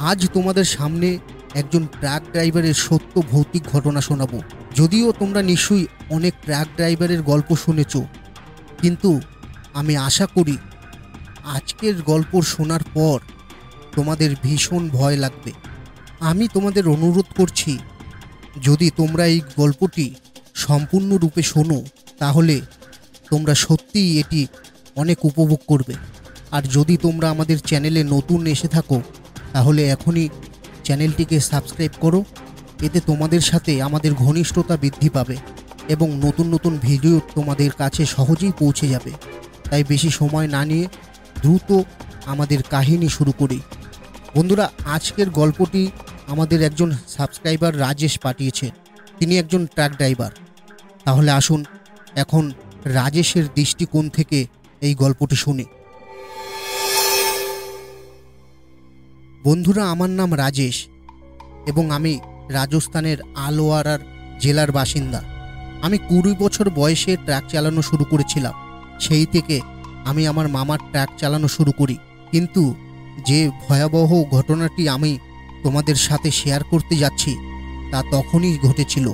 আজ তোমাদের সামনে একজন ট্রাক ড্রাইভারের সত্য ভৌতিক ঘটনা শোনাবো। যদিও তোমরা নিশ্চয়ই অনেক ট্রাক ড্রাইভারের গল্প শুনেছ, কিন্তু আমি আশা করি আজকের গল্প শোনার পর তোমাদের ভীষণ ভয় লাগবে। আমি তোমাদের অনুরোধ করছি, যদি তোমরা এই গল্পটি সম্পূর্ণরূপে শোনো তাহলে তোমরা সত্যিই এটি অনেক উপভোগ করবে। আর যদি তোমরা আমাদের চ্যানেলে নতুন এসে থাকো তাহলে এখনই চ্যানেলটিকে সাবস্ক্রাইব করো। এতে তোমাদের সাথে আমাদের ঘনিষ্ঠতা বৃদ্ধি পাবে এবং নতুন নতুন ভিডিও তোমাদের কাছে সহজেই পৌঁছে যাবে। তাই বেশি সময় না নিয়ে দ্রুত আমাদের কাহিনী শুরু করি। বন্ধুরা, আজকের গল্পটি আমাদের একজন সাবস্ক্রাইবার রাজেশ পাঠিয়েছেন। তিনি একজন ট্রাক ড্রাইভার। তাহলে আসুন এখন রাজেশের দৃষ্টিকোণ থেকে এই গল্পটি শুনি। বন্ধুরা, আমার নাম রাজেশ এবং আমি রাজস্থানের আলওয়ার জেলার বাসিন্দা। আমি 20 বছর বয়সে ট্রাক চালানো শুরু করেছিলাম। সেই থেকে আমি আমার মামার ট্রাক চালানো শুরু করি। কিন্তু যে ভয়াবহ ঘটনাটি আমি তোমাদের সাথে শেয়ার করতে যাচ্ছি তা তখনই ঘটেছিল।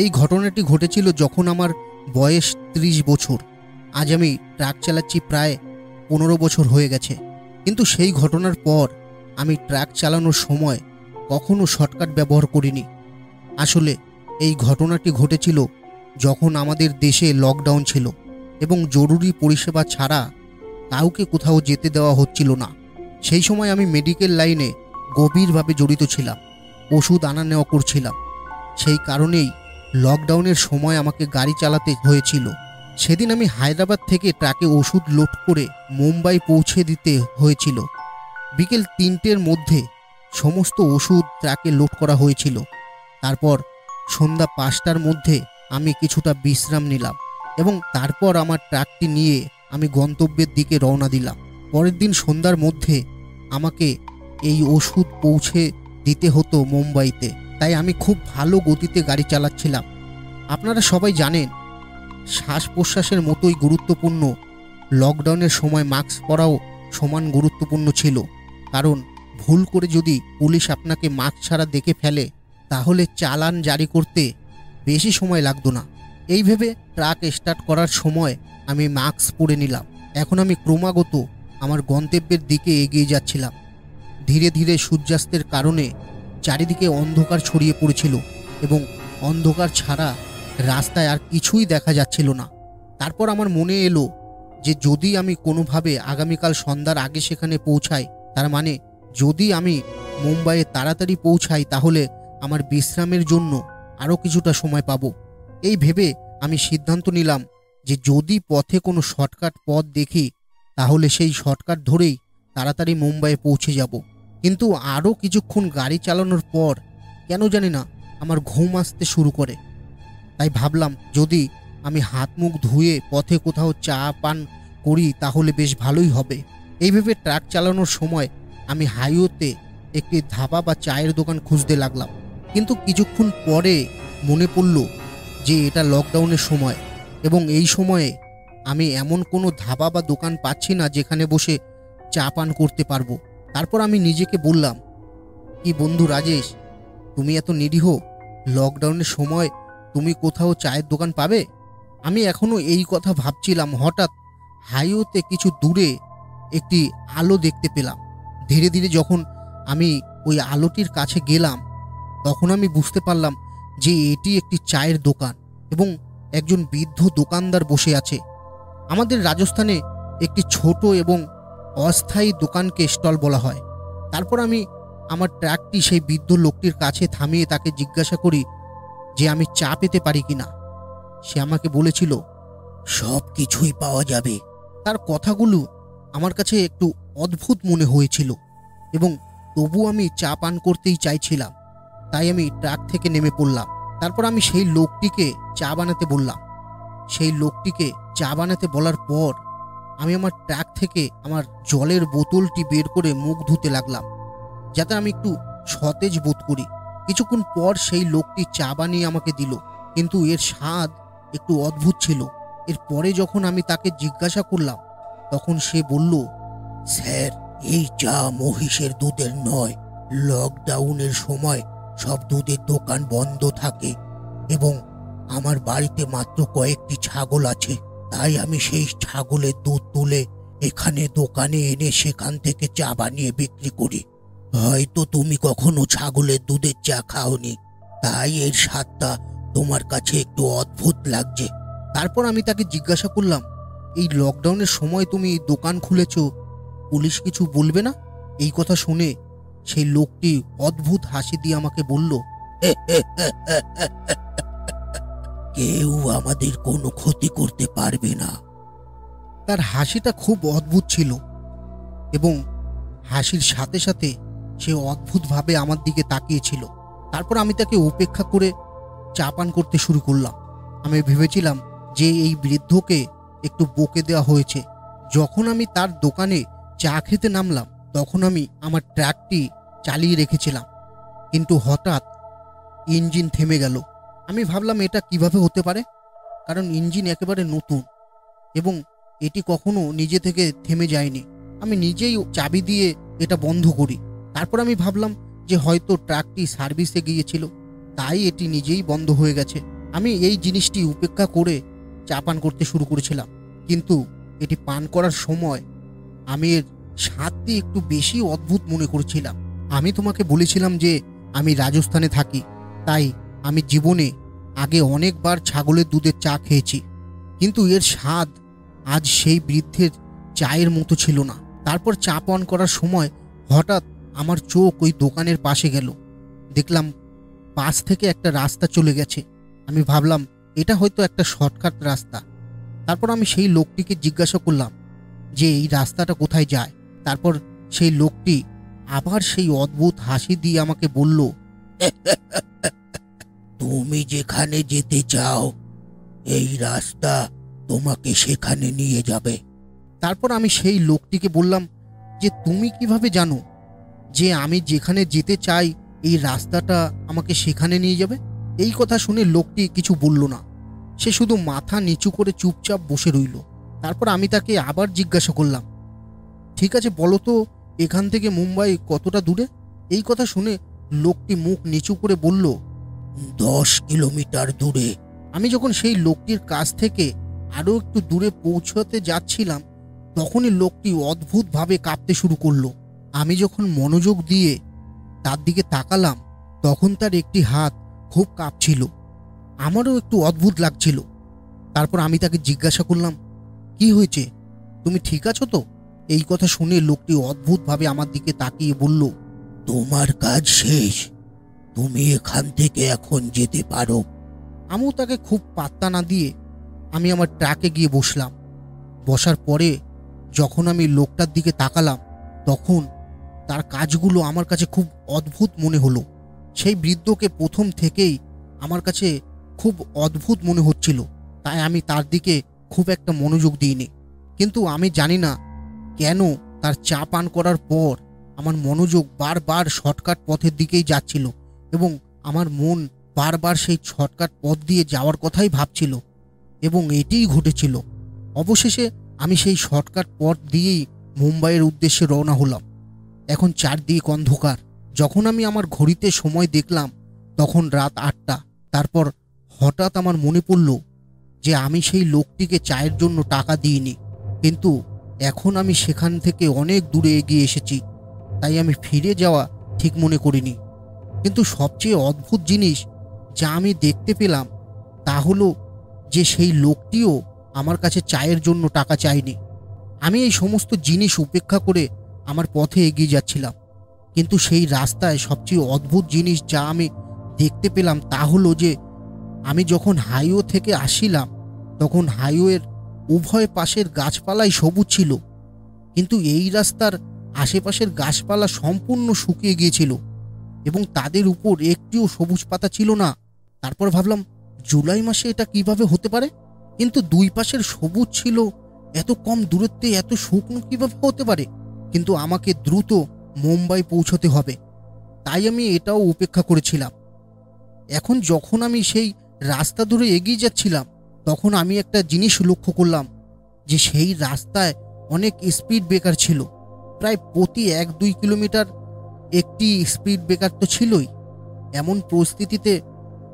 এই ঘটনাটি ঘটেছিল যখন আমার বয়স 30 বছর। আজ আমি ট্রাক চালাচ্ছি প্রায় 15 বছর হয়ে গেছে। কিন্তু সেই ঘটনার পর আমি ট্রাক চালানোর সময় কখনো শর্টকাট ব্যবহার করিনি। আসলে এই ঘটনাটি ঘটেছিল যখন আমাদের দেশে লকডাউন ছিল এবং জরুরি পরিষেবা ছাড়া কাউকে কোথাও যেতে দেওয়া হচ্ছিল না। সেই সময় আমি মেডিকেল লাইনে গভীরভাবে জড়িত ছিলাম, ওষুধ আনা নেওয়া করছিলাম। সেই কারণেই লকডাউনের সময় আমাকে গাড়ি চালাতে হয়েছিল। সেদিন আমি হায়দ্রাবাদ থেকে ট্রাকে ওষুধ লোড করে মুম্বাই পৌঁছে দিতে হয়েছিল। বিকেল 3টের মধ্যে সমস্ত ওষুধ ট্রাকে লোড করা হয়েছিল। তারপর সন্ধ্যা 5টার মধ্যে আমি কিছুটা বিশ্রাম নিলাম এবং তারপর আমার ট্রাকটি নিয়ে আমি গন্তব্যের দিকে রওনা দিলাম। পরের দিন সন্ধ্যার মধ্যে আমাকে এই ওষুধ পৌঁছে দিতে হতো মুম্বাইতে। তাই আমি খুব ভালো গতিতে গাড়ি চালাচ্ছিলাম। আপনারা সবাই জানেন, শ্বাস প্রশ্বাসের মতোই গুরুত্বপূর্ণ লকডাউনের সময় মাস্ক পরাও সমান গুরুত্বপূর্ণ ছিল। কারণ ভুল করে যদি পুলিশ আপনাকে মাস্ক ছাড়া দেখে ফেলে তাহলে চালান জারি করতে বেশি সময় লাগতো না। এই ভেবে ট্রাক স্টার্ট করার সময় আমি মাস্ক পরে নিলাম। এখন আমি ক্রমাগত আমার গন্তব্যের দিকে এগিয়ে যাচ্ছিলাম। ধীরে ধীরে সূর্যাস্তের কারণে চারিদিকে অন্ধকার ছড়িয়ে পড়েছিল এবং অন্ধকার ছাড়া রাস্তায় আর কিছুই দেখা যাচ্ছিল না। তারপর আমার মনে এলো যে যদি আমি কোনোভাবে আগামীকাল সন্ধ্যার আগে সেখানে পৌঁছাই, তার মানে যদি আমি মুম্বাইয়ে তাড়াতাড়ি পৌঁছাই তাহলে আমার বিশ্রামের জন্য আরও কিছুটা সময় পাব। এই ভেবে আমি সিদ্ধান্ত নিলাম যে যদি পথে কোনো শর্টকাট পথ দেখি তাহলে সেই শর্টকাট ধরেই তাড়াতাড়ি মুম্বাইয়ে পৌঁছে যাব। কিন্তু আরও কিছুক্ষণ গাড়ি চালানোর পর কেন জানি না আমার ঘুম আসতে শুরু করে। তাই ভাবলাম যদি আমি হাত মুখ ধুয়ে পথে কোথাও চা পান করি তাহলে বেশ ভালোই হবে। এই ভেবে ট্রাক চালানোর সময় আমি হাইওয়েতে একটি ধাবা বা চায়ের দোকান খুঁজতে লাগলাম। কিন্তু কিছুক্ষণ পরে মনে পড়ল যে এটা লকডাউনের সময় এবং এই সময়ে আমি এমন কোনো ধাবা বা দোকান পাচ্ছি না যেখানে বসে চা পান করতে পারবো। তারপর আমি নিজেকে বললাম, কি বন্ধু রাজেশ, তুমি এত নিরীহ, লকডাউনের সময় তুমি কোথাও চায়ের দোকান পাবে? আমি এখনও এই কথা ভাবছিলাম, হঠাৎ হাইওয়েতে কিছু দূরে একটি আলো দেখতে পেলাম। ধীরে ধীরে যখন আমি ওই আলোটির কাছে গেলাম তখন আমি বুঝতে পারলাম যে এটি একটি চায়ের দোকান এবং একজন বৃদ্ধ দোকানদার বসে আছে। আমাদের রাজস্থানে একটি ছোট এবং অস্থায়ী দোকানকে স্টল বলা হয়। তারপর আমি আমার ট্রাকটি সেই বৃদ্ধ লোকটির কাছে থামিয়ে তাকে জিজ্ঞাসা করি যে আমি চা পেতে পারি কিনা। সে আমাকে বলেছিল সব কিছুই পাওয়া যাবে। তার কথাগুলো আমার কাছে একটু অদ্ভুত মনে হয়েছিল এবং তবু আমি চা পান করতেই চাইছিলাম। তাই আমি ট্রাক থেকে নেমে পড়লাম। তারপর আমি সেই লোকটিকে চা বানাতে বললাম। সেই লোকটিকে চা বানাতে বলার পর আমি আমার ট্রাক থেকে আমার জলের বোতলটি বের করে মুখ ধুতে লাগলাম যাতে আমি একটু সতেজ বোধ করি। কিছুক্ষণ পর সেই লোকটি চা বানিয়ে আমাকে দিল, কিন্তু এর স্বাদ একটু অদ্ভুত ছিল। এরপরে যখন আমি তাকে জিজ্ঞাসা করলাম তখন সে বলল, স্যার, এই চা মহিষের দুধের নয়, লকডাউনের সময় সব দুধের দোকান বন্ধ থাকে এবং আমার বাড়িতে মাত্র কয়েকটি ছাগল আছে, তাই আমি সেই ছাগলের দুধ তুলে এখানে দোকানে এনে সেখান থেকে চা বানিয়ে বিক্রি করি। হয়তো তুমি কখনো ছাগলের দুধের চা খাওনি, তাই এর স্বাদটা তোমার কাছে একটু অদ্ভুত লাগছে। তারপর আমি তাকে জিজ্ঞাসা করলাম, এই লকডাউনের সময় তুমি দোকান খুলেছ, পুলিশ কিছু বলবে না? এই কথা শুনে সেই লোকটি অদ্ভুত হাসি দিয়ে আমাকে বলল, কেউ আমাদের কোনো ক্ষতি করতে পারবে না। তার হাসিটা খুব অদ্ভুত ছিল এবং হাসির সাথে সাথে সে অদ্ভুতভাবে আমার দিকে তাকিয়েছিল। তারপর আমি তাকে উপেক্ষা করে চা পান করতে শুরু করলাম। আমি ভেবেছিলাম যে এই বৃদ্ধকে একটু বকে দেওয়া হয়েছে। যখন আমি তার দোকানে চা খেতে নামলাম তখন আমি আমার ট্রাকটি চালিয়ে রেখেছিলাম, কিন্তু হঠাৎ ইঞ্জিন থেমে গেল। আমি ভাবলাম এটা কিভাবে হতে পারে, কারণ ইঞ্জিন একেবারে নতুন এবং এটি কখনো নিজে থেকে থেমে যায়নি। আমি নিজেই চাবি দিয়ে এটা বন্ধ করি। তারপর আমি ভাবলাম যে হয়তো ট্রাকটি সার্ভিসে গিয়েছিল, তাই এটি নিজেই বন্ধ হয়ে গেছে। আমি এই জিনিসটি উপেক্ষা করে চা পান করতে শুরু করেছিলাম, কিন্তু এটি পান করার সময় আমি এর স্বাদটি একটু বেশি অদ্ভুত মনে করেছিলাম। আমি তোমাকে বলেছিলাম যে আমি রাজস্থানে থাকি, তাই আমি জীবনে আগে অনেকবার ছাগলের দুধের চা খেয়েছি, কিন্তু এর স্বাদ আজ সেই বৃদ্ধের চায়ের মতো ছিল না। তারপর চা পান করার সময় হঠাৎ আমার চোখ ওই দোকানের পাশে গেল। দেখলাম পাশ থেকে একটা রাস্তা চলে গেছে। আমি ভাবলাম এটা হয়তো একটা শর্টকাট রাস্তা। তারপর আমি সেই লোকটিকে জিজ্ঞাসা করলাম যে এই রাস্তাটা কোথায় যায়। তারপর সেই লোকটি আবার সেই অদ্ভুত হাসি দিয়ে আমাকে বলল, তুমি যেখানে যেতে চাও এই রাস্তা তোমাকে সেখানে নিয়ে যাবে। তারপর আমি সেই লোকটিকে বললাম যে তুমি কিভাবে জানো যে আমি যেখানে যেতে চাই এই রাস্তাটা আমাকে সেখানে নিয়ে যাবে? এই কথা শুনে লোকটি কিছু বলল না, সে শুধু মাথা নিচু করে চুপচাপ বসে রইল। তারপর আমি তাকে আবার জিজ্ঞাসা করলাম, ঠিক আছে বলো তো এখান থেকে মুম্বাই কতটা দূরে? এই কথা শুনে লোকটি মুখ নিচু করে বলল, 10 কিলোমিটার দূরে। আমি যখন সেই লোকটির কাছ থেকে আরো একটু দূরে পৌঁছতে যাচ্ছিলাম তখনই লোকটি অদ্ভুতভাবে কাঁপতে শুরু করলো। আমি যখন মনোযোগ দিয়ে তার দিকে তাকালাম তখন তার একটি হাত খুব কাঁপছিল। আমারও একটু অদ্ভুত লাগছিল। তারপর আমি তাকে জিজ্ঞাসা করলাম, কি হয়েছে, তুমি ঠিক আছো তো? এই কথা শুনে লোকটি অদ্ভুতভাবে আমার দিকে তাকিয়ে বলল, তোমার কাজ শেষ, তুমি এখান থেকে এখন যেতে পারো। আমিও তাকে খুব পাত্তা না দিয়ে আমি আমার ট্রাকে গিয়ে বসলাম। বসার পরে যখন আমি লোকটার দিকে তাকালাম তখন তার কাজগুলো আমার কাছে খুব অদ্ভুত মনে হলো। সেই বৃদ্ধকে প্রথম থেকেই আমার কাছে খুব অদ্ভুত মনে হচ্ছিল, তাই আমি তার দিকে খুব একটা মনোযোগ দিইনি। কিন্তু আমি জানি না কেন তার চা পান করার পর আমার মনোযোগ বারবার শর্টকাট পথের দিকেই যাচ্ছিল এবং আমার মন বারবার সেই শর্টকাট পথ দিয়ে যাওয়ার কথাই ভাবছিল এবং এটিই ঘটেছিল। অবশেষে আমি সেই শর্টকাট পথ দিয়েই মুম্বাইয়ের উদ্দেশ্যে রওনা হলাম। এখন চারদিক অন্ধকার। যখন আমি আমার ঘড়িতে সময় দেখলাম তখন রাত 8টা। তারপর হঠাৎ আমার মনে পড়ল যে আমি সেই লোকটিকে চায়ের জন্য টাকা দিইনি, কিন্তু এখন আমি সেখান থেকে অনেক দূরে এগিয়ে এসেছি, তাই আমি ফিরে যাওয়া ঠিক মনে করিনি। কিন্তু সবচেয়ে অদ্ভুত জিনিস যা আমি দেখতে পেলাম তা হলো যে সেই লোকটিও আমার কাছে চায়ের জন্য টাকা চায়নি। আমি এই সমস্ত জিনিস উপেক্ষা করে আমার পথে এগিয়ে যাচ্ছিলাম, কিন্তু সেই রাস্তায় সবচেয়ে অদ্ভুত জিনিস যা আমি দেখতে পেলাম তা হলো যে আমি যখন হাইওয়ে থেকে আসছিলাম তখন হাইওয়ের উভয় পাশের গাছপালাই সবুজ ছিল, কিন্তু এই রাস্তার আশেপাশের গাছপালা সম্পূর্ণ শুকিয়ে গিয়েছিল এবং তাদের উপর একটিও সবুজ পাতা ছিল না। তারপর ভাবলাম জুলাই মাসে এটা কিভাবে হতে পারে, কিন্তু দুই পাশের সবুজ ছিল, এত কম দূরত্বে এত শুকনো কিভাবে হতে পারে? কিন্তু আমাকে দ্রুত মুম্বাই পৌঁছতে হবে, তাই আমি এটাও উপেক্ষা করেছিলাম। এখন যখন আমি সেই রাস্তা ধরে এগিয়ে যাচ্ছিলাম তখন আমি একটা জিনিস লক্ষ্য করলাম যে সেই রাস্তায় অনেক স্পিড ব্রেকার ছিল। প্রায় প্রতি 1-2 কিলোমিটার একটি স্পিড ব্রেকার তো ছিলই। এমন পরিস্থিতিতে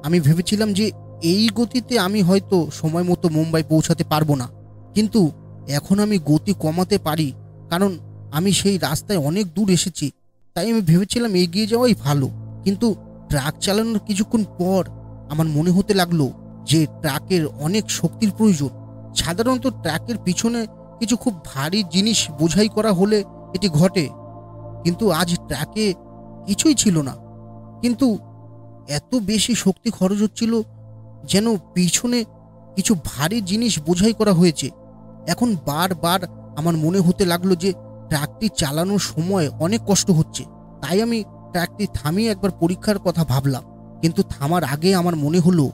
আমি ভেবেছিলাম যে এই গতিতে আমি হয়তো সময় মতো মুম্বাই পৌঁছাতে পারবো না, কিন্তু এখন আমি গতি কমাতে পারি, কারণ আমি সেই রাস্তায় অনেক দূর এসেছি। তাই আমি ভেবেছিলাম এগিয়ে যাওয়াই ভালো। কিন্তু ট্রাক চালানোর কিছুক্ষণ পর আমার মনে হতে লাগলো যে ট্রাকের অনেক শক্তির প্রয়োজন। সাধারণত ট্রাকের পিছনে কিছু খুব ভারী জিনিস বোঝাই করা হলে এটি ঘটে, কিন্তু আজ ট্রাকে কিছুই ছিল না, কিন্তু এত বেশি শক্তি খরচ হচ্ছিল যেন পিছনে কিছু ভারী জিনিস বোঝাই করা হয়েছে। এখন বারবার আমার মনে হতে লাগলো যে ট্রাকটি চালানোর সময় অনেক কষ্ট হচ্ছে। তাই আমি ট্রাকটি থামিয়ে একবার পরীক্ষার কথা ভাবলাম, কিন্তু থামার আগে আমার মনে হলো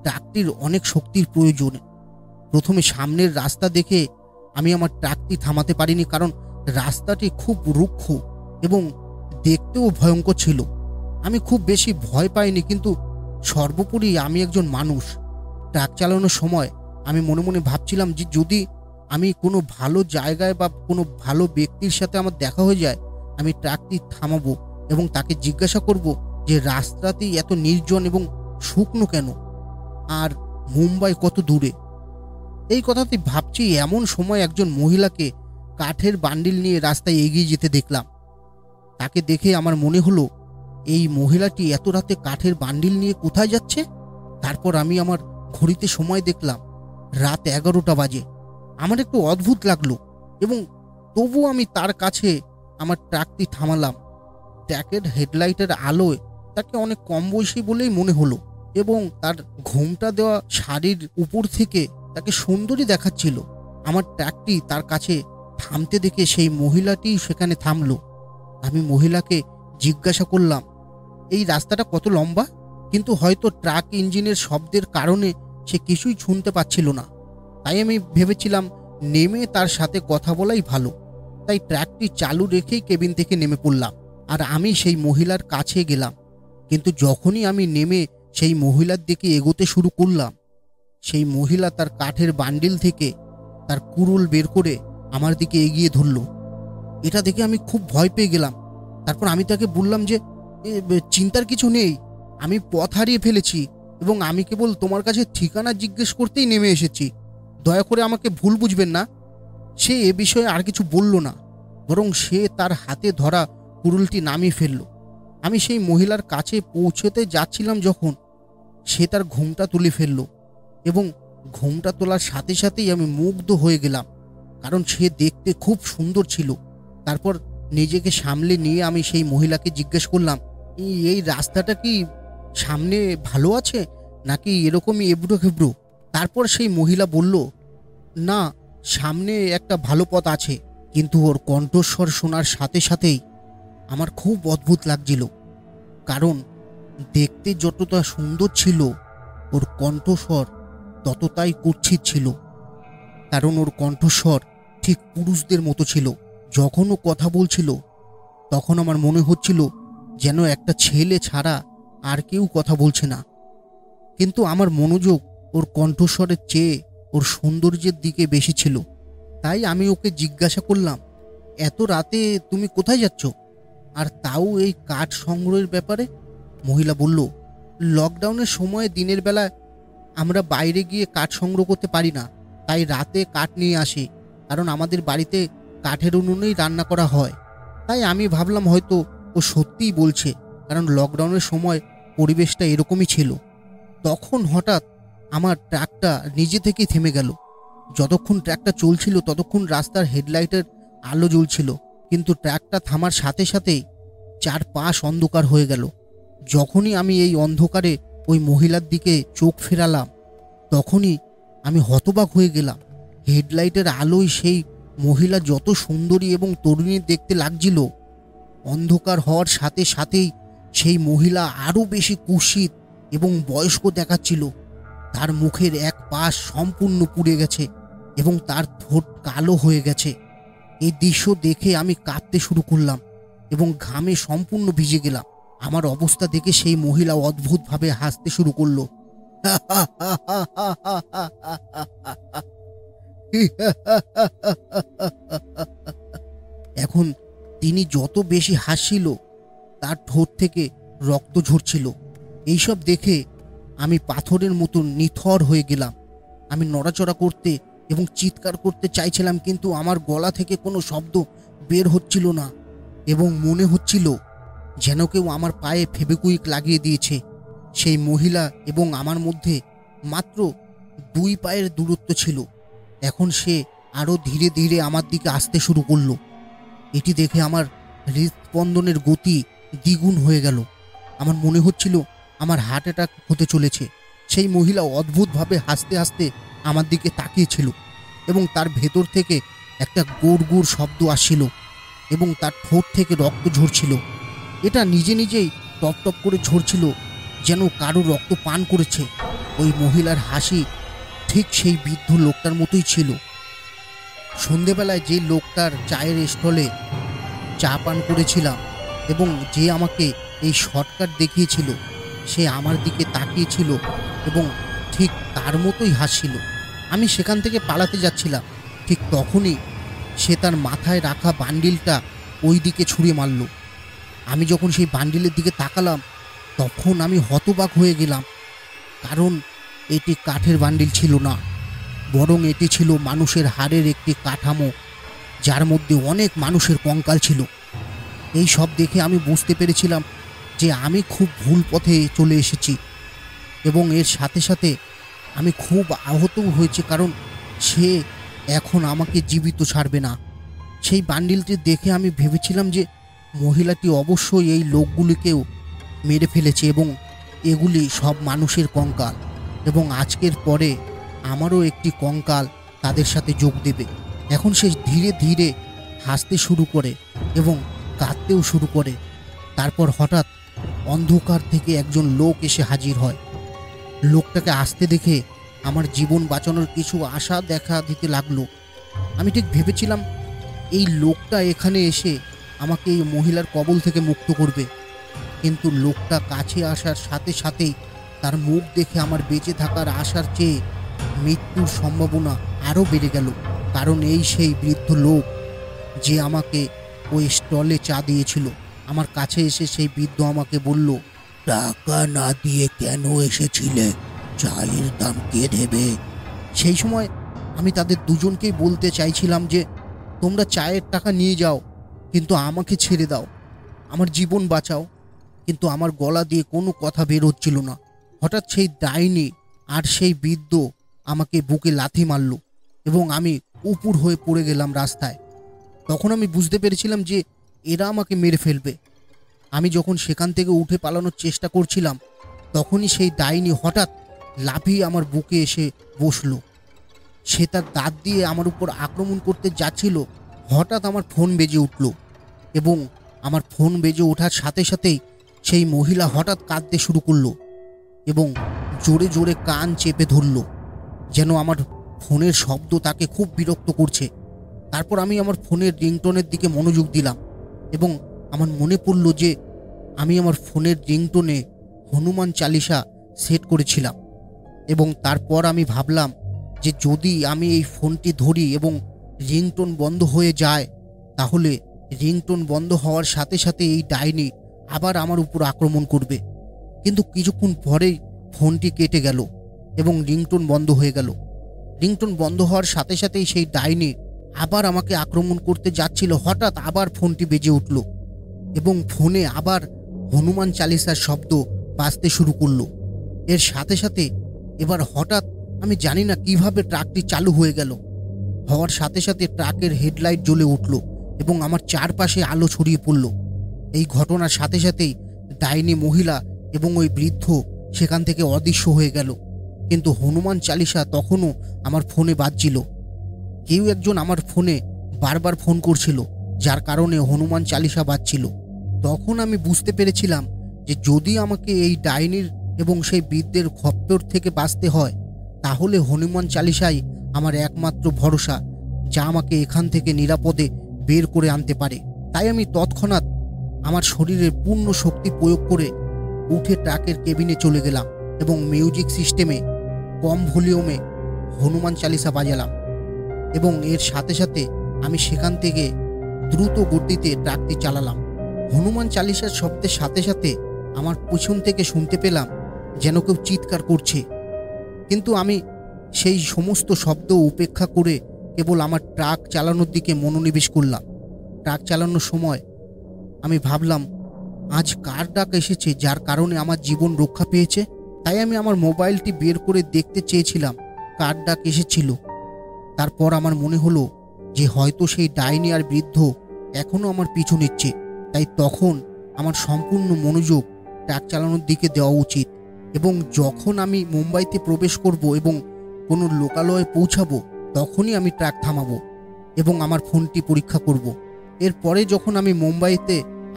ট্রাকটির অনেক শক্তির প্রয়োজন। প্রথমে সামনের রাস্তা দেখে আমি আমার ট্রাকটি থামাতে পারিনি, কারণ রাস্তাটি খুব রুক্ষ এবং দেখতেও ভয়ঙ্কর ছিল। আমি খুব বেশি ভয় পাইনি, কিন্তু সর্বোপরি আমি একজন মানুষ। ট্রাক চালানোর সময় আমি মনে মনে ভাবছিলাম যে যদি আমি কোনো ভালো জায়গায় বা কোনো ভালো ব্যক্তির সাথে আমার দেখা হয়ে যায়, আমি ট্রাকটি থামাবো এবং তাকে জিজ্ঞাসা করব যে রাস্তাটি এত নির্জন এবং শুকনো কেন, আর মুম্বাই কত দূরে। এই কথাটি ভাবছি এমন সময় একজন মহিলাকে কাঠের বান্ডিল নিয়ে রাস্তায় এগিয়ে যেতে দেখলাম। তাকে দেখে আমার মনে হলো এই মহিলাটি এত রাতে কাঠের বান্ডিল নিয়ে কোথায় যাচ্ছে। তারপর আমি আমার ঘড়িতে সময় দেখলাম, রাত 11টা বাজে। আমার একটু অদ্ভুত লাগলো এবং তবু আমি তার কাছে আমার ট্রাকটি থামালাম। ট্রাকের হেডলাইটের আলোয় তাকে অনেক কম বয়সী বলেই মনে হলো এবং তার ঘোমটা দেওয়া শাড়ির উপর থেকে তাকে সুন্দরী দেখাচ্ছিল। আমার ট্রাকটি তার কাছে থামতে দেখে সেই মহিলাটি সেখানে থামলো। আমি মহিলাকে জিজ্ঞাসা করলাম, এই রাস্তাটা কত লম্বা? কিন্তু হয়তো ট্রাক ইঞ্জিনের শব্দের কারণে সে কিছুই শুনতে পাচ্ছিল না। তাই আমি ভেবেছিলাম নেমে তার সাথে কথা বলাই ভালো। তাই ট্রাকটি চালু রেখেই কেবিন থেকে নেমে পড়লাম আর আমি সেই মহিলার কাছে গেলাম। কিন্তু যখনই আমি নেমে সেই মহিলার দিকে এগোতে শুরু করলাম, সেই মহিলা তার কাঠের বান্ডিল থেকে তার কুড়ুল বের করে আমার দিকে এগিয়ে ধরল। এটা দেখে আমি খুব ভয় পেয়ে গেলাম। তারপর আমি তাকে বললাম যে চিন্তার কিছু নেই, আমি পথ হারিয়ে ফেলেছি এবং আমি কেবল তোমার কাছে ঠিকানা জিজ্ঞেস করতেই নেমে এসেছি, দয়া করে আমাকে ভুল বুঝবেন না। সে এ বিষয়ে আর কিছু বলল না, বরং সে তার হাতে ধরা কুড়ুলটি নামিয়ে ফেলল। আমি সেই মহিলার কাছে পৌঁছতে যাচ্ছিলাম যখন সে তার ঘোমটা তুলে ফেলল এবং ঘোমটা তোলার সাথে সাথেই আমি মুগ্ধ হয়ে গেলাম, কারণ সে দেখতে খুব সুন্দর ছিল। তারপর নিজেকে সামলে নিয়ে আমি সেই মহিলাকে জিজ্ঞেস করলাম, এই রাস্তাটা কি সামনে ভালো আছে নাকি এরকমই এবড়ো খেবড়ো? তারপর সেই মহিলা বলল, না, সামনে একটা ভালো পথ আছে। কিন্তু ওর কণ্ঠস্বর শোনার সাথে সাথেই আমার খুব অদ্ভুত লাগছিল, কারণ দেখতে যতটা সুন্দর ছিল ওর কণ্ঠস্বর ততটাই কুৎসিত ছিল। কারণ ওর কণ্ঠস্বর ঠিক পুরুষদের মতো ছিল। যখন ও কথা বলছিল তখন আমার মনে হচ্ছিল যেন একটা ছেলে ছাড়া আর কেউ কথা বলছে না। কিন্তু আমার মনোযোগ ওর কণ্ঠস্বরের চেয়ে ওর সৌন্দর্যের দিকে বেশি ছিল। তাই আমি ওকে জিজ্ঞাসা করলাম, এত রাতে তুমি কোথায় যাচ্ছ, আর তাও এই কাঠ সংগ্রহের ব্যাপারে? মহিলা বলল, লকডাউনের সময় দিনের বেলা আমরা বাইরে গিয়ে কাঠ সংগ্রহ করতে পারি না, তাই রাতে কাঠ নিয়ে আসি, কারণ আমাদের বাড়িতে কাঠের উনুনেই রান্না করা হয়। তাই আমি ভাবলাম হয়তো ও সত্যিই বলছে, কারণ লকডাউনের সময় পরিবেশটা এরকমই ছিল। তখন হঠাৎ আমার ট্রাকটা নিজে থেকেই থেমে গেল। যতক্ষণ ট্রাকটা চলছিল ততক্ষণ রাস্তার হেডলাইটের আলো জ্বলছিল, কিন্তু ট্রাকটা থামার সাথে সাথেই চারপাশ অন্ধকার হয়ে গেল। যখনই আমি এই অন্ধকারে ওই মহিলার দিকে চোখ ফেরালাম, তখনই আমি হতবাক হয়ে গেলাম। হেডলাইটের আলোয় সেই মহিলা যত সুন্দরী এবং তরুণী দেখতে লাগছিল, অন্ধকার হওয়ার সাথে সাথেই সেই মহিলা আরও বেশি কুৎসিত এবং বয়স্ক দেখাচ্ছিল। তার মুখের এক পাশ সম্পূর্ণ পুড়ে গেছে এবং তার ঠোঁট কালো হয়ে গেছে। এই দৃশ্য দেখে আমি কাঁপতে শুরু করলাম এবং ঘামে সম্পূর্ণ ভিজে গেলাম। আমার অবস্থা দেখে সেই মহিলা অদ্ভুতভাবে হাসতে শুরু করলো। এখন তিনি যত বেশি হাসছিল তার ঠোঁট থেকে রক্ত ঝরছিল। এইসব দেখে আমি পাথরের মতো নিথর হয়ে গেলাম। আমি নড়াচড়া করতে এবং চিৎকার করতে চাইছিলাম, কিন্তু আমার গলা থেকে কোনো শব্দ বের হচ্ছিল না এবং মনে হচ্ছিল যেন কেউ আমার পায়ে ফেভিকুইক লাগিয়ে দিয়েছে। সেই মহিলা এবং আমার মধ্যে মাত্র 2 পায়ের দূরত্ব ছিল। এখন সে আরও ধীরে ধীরে আমার দিকে আসতে শুরু করলো। এটি দেখে আমার হৃদস্পন্দনের গতি দ্বিগুণ হয়ে গেল। আমার মনে হচ্ছিল আমার হার্ট অ্যাটাক হতে চলেছে। সেই মহিলা অদ্ভুতভাবে হাসতে হাসতে আমার দিকে তাকিয়েছিল এবং তার ভেতর থেকে একটা গুড় গুড় শব্দ আসছিল এবং তার ঠোঁট থেকে রক্ত ঝরছিল। এটা নিজে নিজেই টপ টপ করে ঝরছিল, যেন কারো রক্ত পান করেছে। ওই মহিলার হাসি ঠিক সেই বৃদ্ধ লোকটার মতোই ছিল। সন্ধেবেলায় যে লোকটার চায়ের স্টলে চা পান করেছিলাম এবং যে আমাকে এই শর্টকাট দেখিয়েছিল, সে আমার দিকে তাকিয়েছিল এবং ঠিক তার মতোই হাসছিল। আমি সেখান থেকে পালাতে যাচ্ছিলাম, ঠিক তখনই সে তার মাথায় রাখা বান্ডিলটা ওই দিকে ছুঁড়ে মারল। আমি যখন সেই বান্ডিলের দিকে তাকালাম, তখন আমি হতবাক হয়ে গেলাম, কারণ এটি কাঠের বান্ডিল ছিল না, বরং এটি ছিল মানুষের হাড়ের একটি কাঠামো, যার মধ্যে অনেক মানুষের কঙ্কাল ছিল। এই সব দেখে আমি বুঝতে পেরেছিলাম যে আমি খুব ভুল পথে চলে এসেছি এবং এর সাথে সাথে আমি খুব আহতও হয়েছি, কারণ সে এখন আমাকে জীবিত ছাড়বে না। সেই বান্ডিলটি দেখে আমি ভেবেছিলাম যে মহিলাটি অবশ্যই এই লোকগুলিকেও মেরে ফেলেছে এবং এগুলি সব মানুষের কঙ্কাল, এবং আজকের পরে আমারও একটি কঙ্কাল তাদের সাথে যোগ দেবে। এখন সে ধীরে ধীরে হাসতে শুরু করে এবং কাঁদতেও শুরু করে। তারপর হঠাৎ অন্ধকার থেকে একজন লোক এসে হাজির হয়। লোকটাকে আসতে দেখে আমার জীবন বাঁচানোর কিছু আশা দেখা দিতে লাগলো। আমি ঠিক ভেবেছিলাম এই লোকটা এখানে এসে আমাকে এই মহিলার কবল থেকে মুক্ত করবে, কিন্তু লোকটা কাছে আসার সাথে সাথেই তার মুখ দেখে আমার বেঁচে থাকার আশার চেয়ে মৃত্যুর সম্ভাবনা আরও বেড়ে গেল। কারণ এই সেই বৃদ্ধ লোক যে আমাকে ওই স্টলে চা দিয়েছিল। আমার কাছে এসে সেই বৃদ্ধ আমাকে বলল, টাকা না দিয়ে কেন এসেছিলে? চায়ের দাম কে দেবে? সেই সময় আমি তাদের দুজনকেই বলতে চাইছিলাম যে তোমরা চায়ের টাকা নিয়ে যাও, কিন্তু আমাকে ছেড়ে দাও, আমার জীবন বাঁচাও। কিন্তু আমার গলা দিয়ে কোনো কথা বের হচ্ছিল না। হঠাৎ সেই ডাইনি আর সেই বৃদ্ধ আমাকে বুকে লাথি মারল এবং আমি উপুর হয়ে পড়ে গেলাম রাস্তায়। তখন আমি বুঝতে পেরেছিলাম যে এরা আমাকে মেরে ফেলবে। আমি যখন সেখান থেকে উঠে পালানোর চেষ্টা করছিলাম, তখনই সেই ডাইনি হঠাৎ লাফিয়ে আমার বুকে এসে বসলো। সে তার দাঁত দিয়ে আমার উপর আক্রমণ করতে যাচ্ছিল। হঠাৎ আমার ফোন বেজে উঠল এবং আমার ফোন বেজে ওঠার সাথে সাথেই সেই মহিলা হঠাৎ কাঁদতে শুরু করলো এবং জোরে জোরে কান চেপে ধরল, যেন আমার ফোনের শব্দ তাকে খুব বিরক্ত করছে। তারপর আমি আমার ফোনের রিংটোনের দিকে মনোযোগ দিলাম এবং আমার মনে পড়ল যে আমি আমার ফোনের রিংটোনে হনুমান চালিসা সেট করেছিলাম। এবং তারপর আমি ভাবলাম যে যদি আমি এই ফোনটি ধরি এবং রিংটোন বন্ধ হয়ে যায়, তাহলে রিংটোন বন্ধ হওয়ার সাথে সাথে এই ডাইনি আবার আমার উপর আক্রমণ করবে। কিন্তু কিছুক্ষণ পরেই ফোনটি কেটে গেল এবং রিংটোন বন্ধ হয়ে গেল। রিংটোন বন্ধ হওয়ার সাথে সাথেই সেই ডাইনি আবার আমাকে আক্রমণ করতে যাচ্ছিল। হঠাৎ আবার ফোনটি বেজে উঠল এবং ফোনে আবার হনুমান চালিসার শব্দ বাজতে শুরু করলো। এর সাথে সাথে এবার হঠাৎ আমি জানি না কিভাবে ট্রাকটি চালু হয়ে গেল। হওয়ার সাথে সাথে ট্রাকের হেডলাইট জ্বলে উঠল এবং আমার চারপাশে আলো ছড়িয়ে পড়ল। এই ঘটনার সাথে সাথেই ডাইনি মহিলা এবং ওই বৃদ্ধ সেখান থেকে অদৃশ্য হয়ে গেল। কিন্তু হনুমান চালিসা তখনও আমার ফোনে বাজছিল। কেউ একজন আমার ফোনে বারবার ফোন করছিল, যার কারণে হনুমান চালিসা বাজছিল। তখন আমি বুঝতে পেরেছিলাম যে যদি আমাকে এই ডাইনির এবং সেই বৃদ্ধের খপ্পর থেকে বাঁচতে হয়, তাহলে হনুমান চালিসাই আমার একমাত্র ভরসা, যা আমাকে এখান থেকে নিরাপদে বের করে আনতে পারে। তাই আমি তৎক্ষণাৎ আমার শরীরের পূর্ণ শক্তি প্রয়োগ করে উঠে ট্রাকের কেবিনে চলে গেলাম এবং মিউজিক সিস্টেমে কম ভলিউমে হনুমান চালিসা বাজালাম এবং এর সাথে সাথে আমি সেখান থেকে দ্রুত গতিতে ট্রাকটি চালালাম। হনুমান চালিসার শব্দের সাথে সাথে আমার পিছন থেকে শুনতে পেলাম যেন কেউ চিৎকার করছে, কিন্তু আমি সেই সমস্ত শব্দ উপেক্ষা করে কেবল আমার ট্রাক চালানোর দিকে মনোনিবেশ করলাম। ট্রাক চালানোর সময় আমি ভাবলাম, আজ কার ডাক এসেছে যার কারণে আমার জীবন রক্ষা পেয়েছে। তাই আমি আমার মোবাইলটি বের করে দেখতে চেয়েছিলাম কার ডাক এসেছিল। তারপর আমার মনে হলো যে হয়তো সেই ডাইনি আর বৃদ্ধ এখনও আমার পিছু নিচ্ছে। তাই তখন আমার সম্পূর্ণ মনোযোগ ট্রাক চালানোর দিকে দেওয়া উচিত, এবং যখন আমি মুম্বাইতে প্রবেশ করব এবং কোনো লোকালয়ে পৌঁছাবো তখনই আমি ট্রাক থামাবো এবং আমার ফোনটি পরীক্ষা করব। এরপরে যখন আমি মুম্বাইতে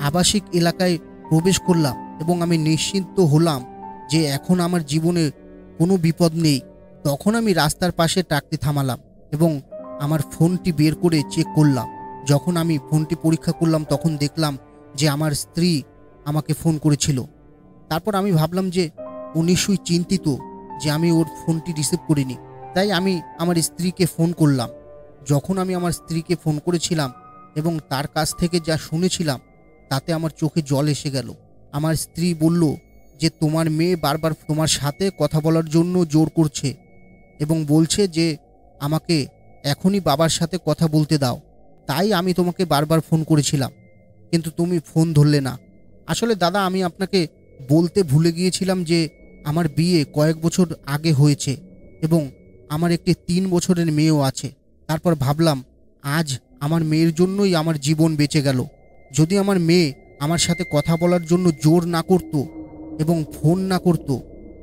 আবাসিক এলাকায় প্রবেশ করলাম এবং আমি নিশ্চিন্ত হলাম যে এখন আমার জীবনে কোনো বিপদ নেই, তখন আমি রাস্তার পাশে ট্রাকটি থামালাম এবং আমার ফোনটি বের করে চেক করলাম। যখন আমি ফোনটি পরীক্ষা করলাম তখন দেখলাম যে আমার স্ত্রী আমাকে ফোন করেছিল। তারপর আমি ভাবলাম যে ও নিশ্চয়ই চিন্তিত যে আমি ওর ফোনটি রিসিভ করিনি। তাই আমি আমার স্ত্রীকে ফোন করলাম। যখন আমি আমার স্ত্রীকে ফোন করেছিলাম এবং তার কাছ থেকে যা শুনেছিলাম তাতে আমার চোখে জল এসে গেল। আমার স্ত্রী বলল যে তোমার মেয়ে বারবার তোমার সাথে কথা বলার জন্য জোর করছে এবং বলছে যে আমাকে এখনই বাবার সাথে কথা বলতে দাও। তাই আমি তোমাকে বারবার ফোন করেছিলাম, কিন্তু তুমি ফোন ধরলে না। আসলে দাদা, আমি আপনাকে বলতে ভুলে গিয়েছিলাম যে আমার বিয়ে কয়েক বছর আগে হয়েছে এবং আমার একটি 3 বছরের মেয়েও আছে। তারপর ভাবলাম আজ আমার মেয়ের জন্যই আমার জীবন বেঁচে গেল। যদি আমার মেয়ে আমার সাথে কথা বলার জন্য জোর না করতো এবং ফোন না করতো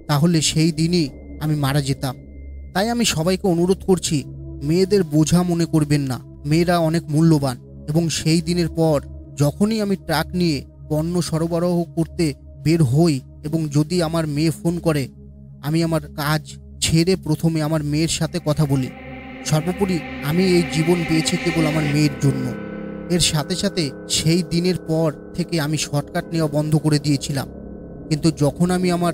তাহলে সেই দিনই আমি মারা যেতাম। তাই আমি সবাইকে অনুরোধ করছি, মেয়েদের বোঝা মনে করবেন না। মেয়েরা অনেক মূল্যবান। এবং সেই দিনের পর যখনই আমি ট্রাক নিয়ে পণ্য সরবরাহ করতে বের হই এবং যদি আমার মেয়ে ফোন করে, আমি আমার কাজ ছেড়ে প্রথমে আমার মেয়ের সাথে কথা বলি। সর্বোপরি আমি এই জীবন পেয়েছি কেবল আমার মেয়ের জন্য। এর সাথে সাথে সেই দিনের পর থেকে আমি শর্টকাট নেওয়া বন্ধ করে দিয়েছিলাম। কিন্তু যখন আমি আমার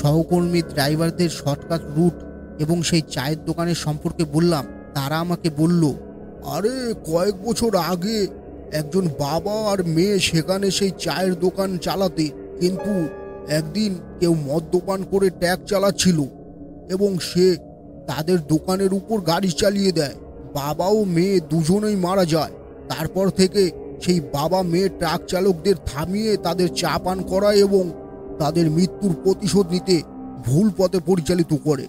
সহকর্মী ড্রাইভারদের শর্টকাট রুট এবং সেই চায়ের দোকানের সম্পর্কে বললাম, তারা আমাকে বলল, আরে কয়েক বছর আগে একজন বাবা আর মেয়ে সেখানে সেই চায়ের দোকান চালাতে, কিন্তু একদিন কেউ মদ্যপান করে ট্যাক্স চালাচ্ছিল এবং সে তাদের দোকানের উপর গাড়ি চালিয়ে দেয়। বাবা ও মেয়ে দুজনেই মারা যায়। তারপর থেকে সেই বাবা মেয়ে ট্রাক চালকদের থামিয়ে তাদের চা পান করায় এবং তাদের মৃত্যুর প্রতিশোধ নিতে ভুল পথে পরিচালিত করে।